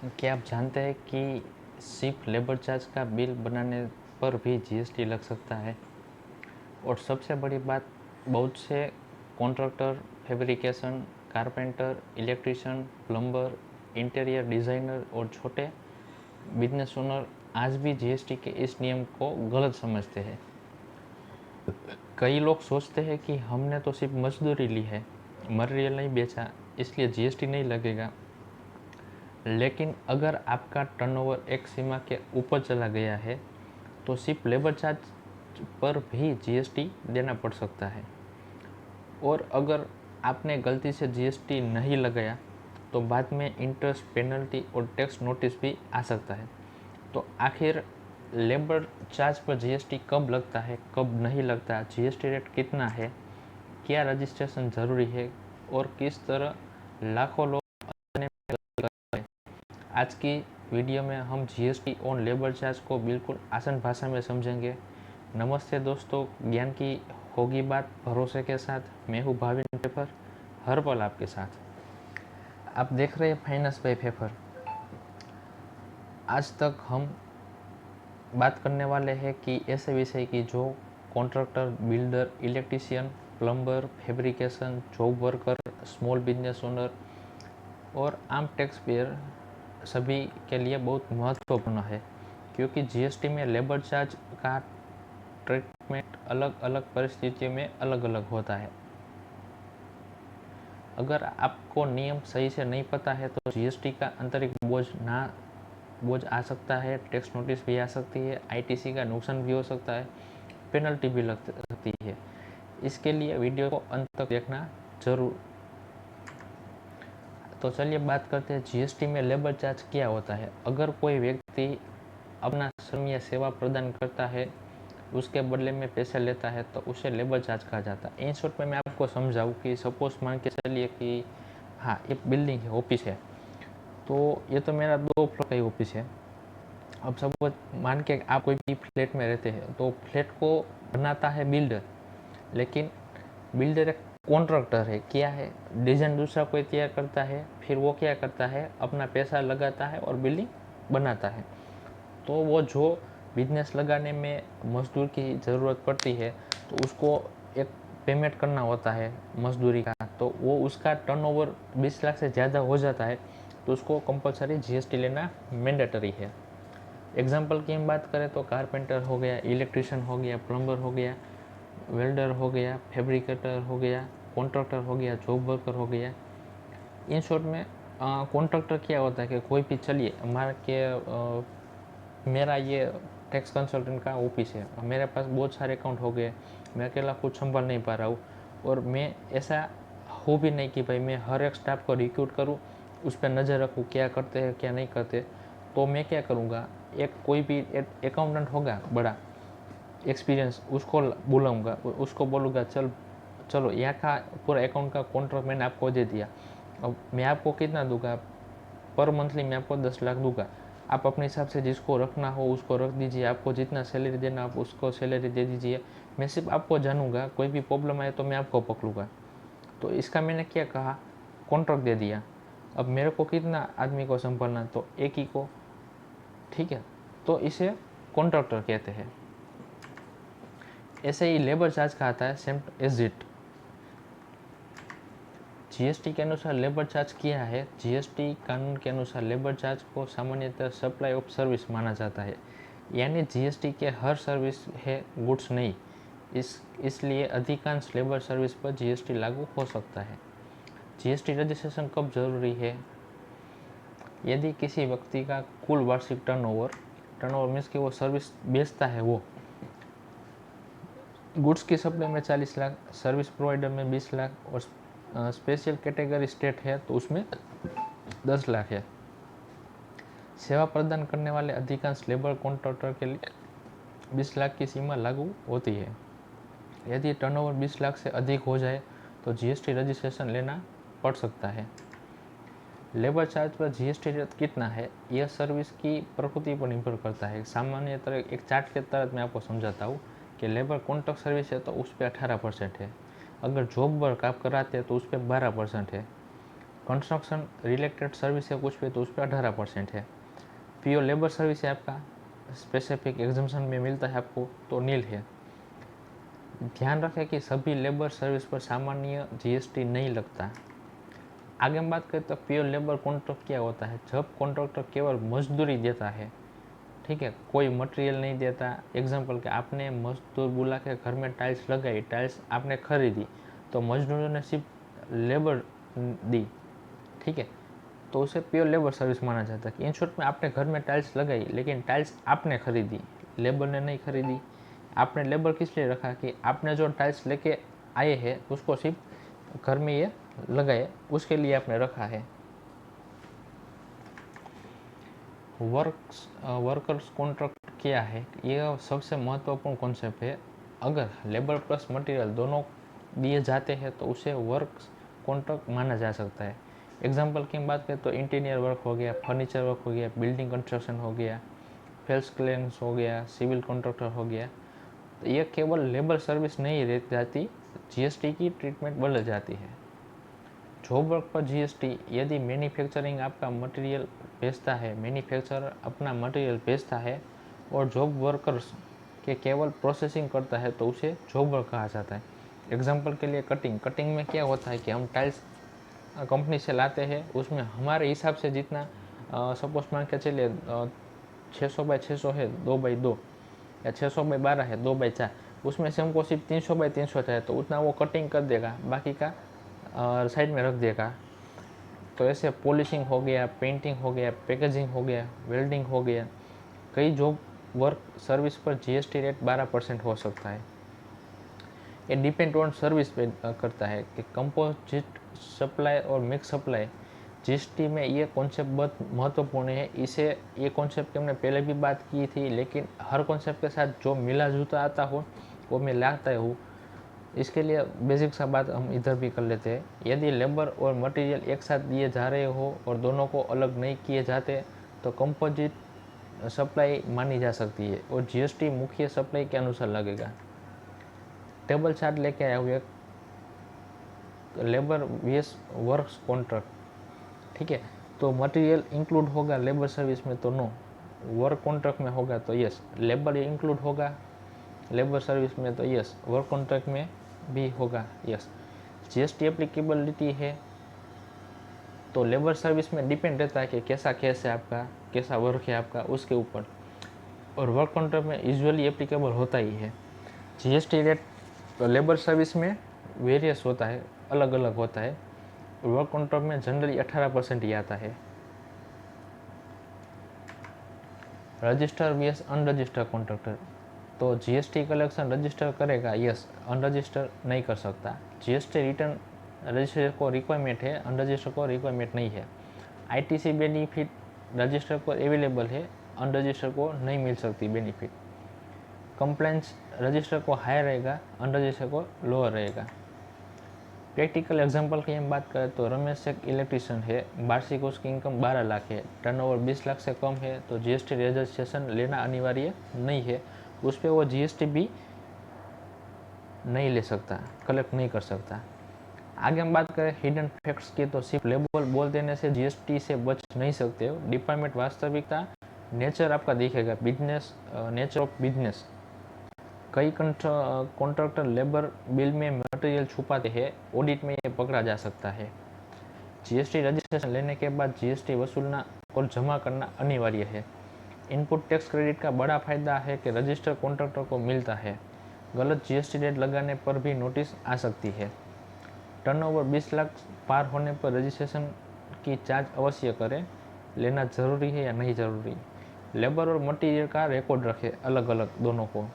क्या आप जानते हैं कि सिर्फ लेबर चार्ज का बिल बनाने पर भी जीएसटी लग सकता है? और सबसे बड़ी बात, बहुत से contractor, fabrication, carpenter, electrician, plumber, interior designer और छोटे बिजनेस ओनर आज भी जीएसटी के इस नियम को गलत समझते हैं। कई लोग सोचते हैं कि हमने तो सिर्फ मजदूरी ली है, मटेरियल नहीं बेचा, इसलिए जीएसटी नहीं लगेगा। लेकिन अगर आपका टर्नओवर एक सीमा के ऊपर चला गया है तो सिर्फ लेबर चार्ज पर भी जीएसटी देना पड़ सकता है। और अगर आपने गलती से जीएसटी नहीं लगाया तो बाद में इंटरेस्ट, पेनल्टी और टैक्स नोटिस भी आ सकता है। तो आखिर लेबर चार्ज पर जीएसटी कब लगता है, कब नहीं लगता, जीएसटी रेट कितना है, क्या रजिस्ट्रेशन ज़रूरी है और किस तरह लाखों लोग आज की वीडियो में हम जीएसटी और लेबर चार्ज को बिल्कुल आसान भाषा में समझेंगे। नमस्ते दोस्तों, ज्ञान की होगी बात भरोसे के साथ। मैं हूँ भाविन पेपर, हर पल आपके साथ। आप देख रहे हैं फाइनेंस बाय पेपर। आज तक हम बात करने वाले हैं कि ऐसे विषय की जो contractor, builder, electrician, plumber, fabrication, job worker, small business owner और आम टैक्स पेयर सभी के लिए बहुत महत्वपूर्ण है, क्योंकि जीएसटी में लेबर चार्ज का ट्रीटमेंट अलग अलग परिस्थितियों में अलग अलग होता है। अगर आपको नियम सही से नहीं पता है तो जीएसटी का अतिरिक्त बोझ आ सकता है, टैक्स नोटिस भी आ सकती है, आईटीसी का नुकसान भी हो सकता है, पेनल्टी भी लग सकती है। इसके लिए वीडियो को अंत तक देखना जरूर। तो चलिए बात करते हैं जीएसटी में लेबर चार्ज क्या होता है। अगर कोई व्यक्ति अपना श्रम या सेवा प्रदान करता है, उसके बदले में पैसे लेता है तो उसे लेबर चार्ज कहा जाता है। इन शॉर्ट में मैं आपको समझाऊँ कि सपोज मान के चलिए कि हाँ, ये बिल्डिंग है, ऑफिस है, तो ये तो मेरा 2 फ्लोर का ही ऑफिस है। अब सपोज मान के आप कोई भी फ्लैट में रहते हैं तो फ्लैट को बनाता है बिल्डर, लेकिन बिल्डर एक कॉन्ट्रैक्टर है। क्या है, डिज़ाइन दूसरा कोई तैयार करता है, फिर वो क्या करता है, अपना पैसा लगाता है और बिल्डिंग बनाता है। तो वो जो बिजनेस लगाने में मजदूर की ज़रूरत पड़ती है तो उसको एक पेमेंट करना होता है मजदूरी का, तो वो उसका टर्नओवर 20 लाख से ज़्यादा हो जाता है तो उसको कंपलसरी जीएसटी लेना मैंडेटरी है। एग्जाम्पल की हम बात करें तो कारपेंटर हो गया, इलेक्ट्रिशियन हो गया, प्लम्बर हो गया, वेल्डर हो गया, फैब्रिकेटर हो गया, कॉन्ट्रैक्टर हो गया, जॉब वर्कर हो गया। इन शॉर्ट में कॉन्ट्रैक्टर क्या होता है कि कोई भी, चलिए हमारा के मेरा ये टैक्स कंसल्टेंट का ऑफिस है, मेरे पास बहुत सारे अकाउंट हो गए, मैं अकेला कुछ संभाल नहीं पा रहा हूँ, और मैं ऐसा हो भी नहीं कि भाई मैं हर एक स्टाफ को रिक्रूट करूँ, उस पर नज़र रखूँ क्या करते हैं क्या नहीं करते। तो मैं क्या करूँगा, एक कोई भी अकाउंटेंट होगा बड़ा एक्सपीरियंस, उसको बुलाऊँगा, उसको बोलूँगा चलो यहाँ का पूरा अकाउंट का कॉन्ट्रैक्ट मैंने आपको दे दिया, अब मैं आपको कितना दूंगा, पर मंथली मैं आपको 10 लाख दूंगा, आप अपने हिसाब से जिसको रखना हो उसको रख दीजिए, आपको जितना सैलरी देना आप उसको सैलरी दे दीजिए, मैं सिर्फ आपको जानूंगा, कोई भी प्रॉब्लम आए तो मैं आपको पकड़ूंगा। तो इसका मैंने क्या कहा, कॉन्ट्रैक्ट दे दिया। अब मेरे को कितना आदमी को संभालना, तो एक ही को, ठीक है, तो इसे कॉन्ट्रैक्टर कहते हैं। ऐसे ही लेबर चार्ज का आता है सेम एज इट। जीएसटी के अनुसार लेबर चार्ज क्या है, जीएसटी कानून के अनुसार लेबर चार्ज को सामान्यतः सप्लाई ऑफ सर्विस माना जाता है, यानी जीएसटी के हर सर्विस है, गुड्स नहीं। इसलिए अधिकांश लेबर सर्विस पर जीएसटी लागू हो सकता है। जीएसटी रजिस्ट्रेशन कब जरूरी है, यदि किसी व्यक्ति का कुल वार्षिक टर्नओवर, टर्नओवर मीन्स कि वो सर्विस बेचता है, वो गुड्स की सप्लाई में 40 लाख, सर्विस प्रोवाइडर में 20 लाख, और स्पेशल कैटेगरी स्टेट है तो उसमें 10 लाख है। सेवा प्रदान करने वाले अधिकांश लेबर कॉन्ट्रैक्टर के लिए 20 लाख की सीमा लागू होती है। यदि टर्नओवर 20 लाख से अधिक हो जाए तो जीएसटी रजिस्ट्रेशन लेना पड़ सकता है। लेबर चार्ज पर जीएसटी रेट कितना है, यह सर्विस की प्रकृति पर निर्भर करता है। सामान्य तरह एक चार्ट के तहत मैं आपको समझाता हूँ कि लेबर कॉन्ट्रैक्ट सर्विस है तो उस पर 18% है, अगर जॉब वर्क आप कराते हैं तो उस पर 12% है, कंस्ट्रक्शन रिलेटेड सर्विस है कुछ पे तो उस पर 18% है। प्योर लेबर सर्विस है आपका, स्पेसिफिक एग्जाम्पशन में मिलता है आपको तो नील है। ध्यान रखें कि सभी लेबर सर्विस पर सामान्य जीएसटी नहीं लगता। आगे हम बात करें तो प्योर लेबर कॉन्ट्रैक्ट क्या होता है। जब कॉन्ट्रैक्टर केवल मजदूरी देता है, ठीक है, कोई मटेरियल नहीं देता। एग्जाम्पल कि आपने मजदूर बुला के घर में टाइल्स लगाई, टाइल्स आपने खरीदी तो मजदूरों ने सिर्फ लेबर दी, ठीक है, तो उसे प्योर लेबर सर्विस माना जाता है। कि इन शॉर्ट में आपने घर में टाइल्स लगाई लेकिन टाइल्स आपने खरीदी, लेबर ने नहीं खरीदी। आपने लेबर किस लिए रखा कि आपने जो टाइल्स लेके आए हैं उसको सिर्फ घर में ये लगाए, उसके लिए आपने रखा है। वर्कर्स कॉन्ट्रैक्ट क्या है, ये सबसे महत्वपूर्ण कॉन्सेप्ट है। अगर लेबर प्लस मटेरियल दोनों दिए जाते हैं तो उसे वर्क कॉन्ट्रैक्ट माना जा सकता है। एग्जाम्पल की बात करें तो इंटीरियर वर्क हो गया, फर्नीचर वर्क हो गया, बिल्डिंग कंस्ट्रक्शन हो गया, फेल्स क्लियरेंस हो गया, सिविल कॉन्ट्रैक्टर हो गया। तो ये केवल लेबर सर्विस नहीं रह जाती, जीएसटी की ट्रीटमेंट बदल जाती है। जॉब वर्क पर जीएसटी, यदि मैन्युफैक्चरिंग आपका मटेरियल बेचता है, मैन्युफैक्चरर अपना मटेरियल बेचता है और जॉब वर्कर्स के केवल प्रोसेसिंग करता है तो उसे जॉब वर्क कहा जाता है। एग्जाम्पल के लिए कटिंग, कटिंग में क्या होता है कि हम टाइल्स कंपनी से लाते हैं, उसमें हमारे हिसाब से जितना सपोज मान के चलिए 600x600 है 2x2, या 600x12 है 2x4, उसमें से हमको सिर्फ 300x300 चाहिए तो उतना वो कटिंग कर देगा, बाकी का साइड में रख देगा। तो ऐसे पॉलिशिंग हो गया, पेंटिंग हो गया, पैकेजिंग हो गया, वेल्डिंग हो गया, कई जॉब वर्क सर्विस पर जीएसटी रेट 12% हो सकता है। ये डिपेंड ऑन सर्विस पे करता है कि कंपोजिट सप्लाई और मिक्स सप्लाई। जीएसटी में ये कॉन्सेप्ट बहुत महत्वपूर्ण है। इसे ये कॉन्सेप्ट हमने पहले भी बात की थी, लेकिन हर कॉन्सेप्ट के साथ जो मिला जुलता आता हो वो मैं लाता हूँ। इसके लिए बेसिक सा बात हम इधर भी कर लेते हैं। यदि लेबर और मटेरियल एक साथ दिए जा रहे हो और दोनों को अलग नहीं किए जाते तो कंपोजिट सप्लाई मानी जा सकती है और जीएसटी मुख्य सप्लाई के अनुसार लगेगा। टेबल चार्ट लेके आया हूँ एक, लेबर वीएस वर्क्स कॉन्ट्रैक्ट, ठीक है। तो मटेरियल इंक्लूड होगा लेबर सर्विस में तो नो, वर्क कॉन्ट्रैक्ट में होगा तो यस, लेबर इंक्लूड होगा लेबर सर्विस में तो यस, वर्क कॉन्ट्रैक्ट में भी होगा यस। जीएसटी एप्लीकेबिलिटी है तो लेबर सर्विस में डिपेंड रहता है कि कैसा केस है आपका, कैसा वर्क है आपका, उसके ऊपर, और वर्क कॉन्ट्रैक्ट में यूजुअली एप्लीकेबल होता ही है। जीएसटी रेट तो लेबर सर्विस में वेरियस होता है, अलग अलग होता है, वर्क कॉन्ट्रैक्ट में जनरली 18% ही आता है। रजिस्टर वीएस अनरजिस्टर्ड कॉन्ट्रैक्टर, तो जीएसटी कलेक्शन रजिस्टर करेगा यस, अनरजिस्टर नहीं कर सकता। जीएसटी रिटर्न रजिस्टर को रिक्वायरमेंट है, अनरजिस्टर को रिक्वायरमेंट नहीं है। आईटीसी बेनिफिट रजिस्टर को अवेलेबल है, अनरजिस्टर को नहीं मिल सकती बेनिफिट। कंप्लायंस रजिस्टर को हायर रहेगा, अनरजिस्टर को लोअर रहेगा। प्रैक्टिकल एग्जांपल की हम बात करें तो रमेश एक इलेक्ट्रिशियन है, वार्षिक उसकी इनकम 12 लाख है, टर्नओवर 20 लाख से कम है तो जीएसटी रजिस्ट्रेशन लेना अनिवार्य नहीं है। उस पर वो जीएसटी भी नहीं ले सकता, कलेक्ट नहीं कर सकता। आगे हम बात करें हिडन फैक्ट्स की, तो सिर्फ लेबल बोल देने से जीएसटी से बच नहीं सकते हो। डिपार्टमेंट वास्तविकता नेचर आपका दिखेगा, बिजनेस नेचर ऑफ बिजनेस। कई कॉन्ट्रैक्टर लेबर बिल में मटेरियल छुपाते हैं, ऑडिट में ये पकड़ा जा सकता है। जीएसटी रजिस्ट्रेशन लेने के बाद जीएसटी वसूलना और जमा करना अनिवार्य है। इनपुट टैक्स क्रेडिट का बड़ा फायदा है कि रजिस्टर कॉन्ट्रैक्टर को मिलता है। गलत जीएसटी रेट लगाने पर भी नोटिस आ सकती है। टर्नओवर 20 लाख पार होने पर रजिस्ट्रेशन की चार्ज अवश्य करें, लेना ज़रूरी है या नहीं ज़रूरी। लेबर और मटेरियल का रिकॉर्ड रखें अलग अलग दोनों को।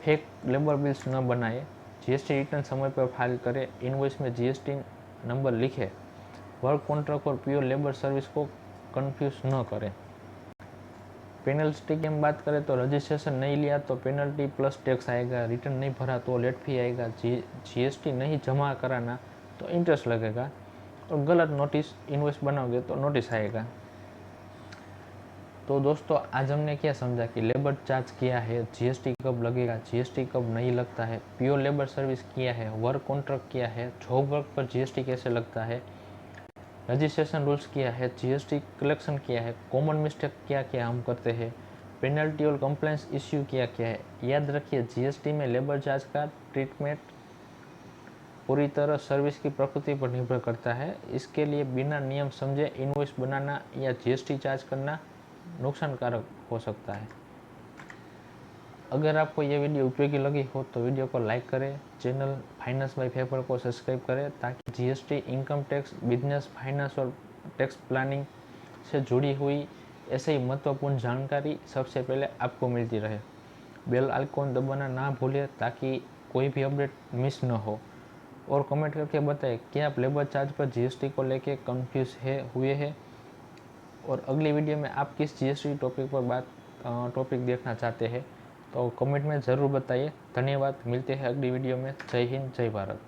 फेक लेबर बिल्स न बनाए, जीएसटी रिटर्न समय पर फाइल करें, इनवॉइस में जीएसटी नंबर लिखें। वर्क कॉन्ट्रैक्ट और प्योर लेबर सर्विस को कंफ्यूज न करें। पेनल्टी की हम बात करें तो रजिस्ट्रेशन नहीं लिया तो पेनल्टी प्लस टैक्स आएगा, रिटर्न नहीं भरा तो लेट फी आएगा, जीएसटी नहीं जमा कराना तो इंटरेस्ट लगेगा, और गलत नोटिस इनवॉइस बनाओगे तो नोटिस आएगा। तो दोस्तों आज हमने क्या समझा कि लेबर चार्ज क्या है, जीएसटी कब लगेगा, जीएसटी कब नहीं लगता है, प्योर लेबर सर्विस क्या है, वर्क कॉन्ट्रैक्ट क्या है, जॉब वर्क पर जीएसटी कैसे लगता है, रजिस्ट्रेशन रूल्स क्या है, जीएसटी कलेक्शन क्या है, कॉमन मिस्टेक क्या क्या हम करते हैं, पेनल्टी और कंप्लेंट्स इश्यू क्या क्या है। याद रखिए, जीएसटी में लेबर चार्ज का ट्रीटमेंट पूरी तरह सर्विस की प्रकृति पर निर्भर करता है। इसके लिए बिना नियम समझे इनवॉइस बनाना या जीएसटी चार्ज करना नुकसानकारक हो सकता है। अगर आपको ये वीडियो उपयोगी लगी हो तो वीडियो को लाइक करें, चैनल फाइनेंस बाय फेफर को सब्सक्राइब करें ताकि GST, income tax, business, finance और टैक्स प्लानिंग से जुड़ी हुई ऐसे ही महत्वपूर्ण जानकारी सबसे पहले आपको मिलती रहे। बेल आइकॉन दबाना ना भूलें ताकि कोई भी अपडेट मिस न हो। और कमेंट करके बताएं कि आप लेबर चार्ज पर जीएसटी को लेके कंफ्यूज हुए हैं और अगली वीडियो में आप किस जीएसटी टॉपिक पर टॉपिक देखना चाहते हैं तो कमेंट में ज़रूर बताइए। धन्यवाद, मिलते हैं अगली वीडियो में। जय हिंद, जय भारत।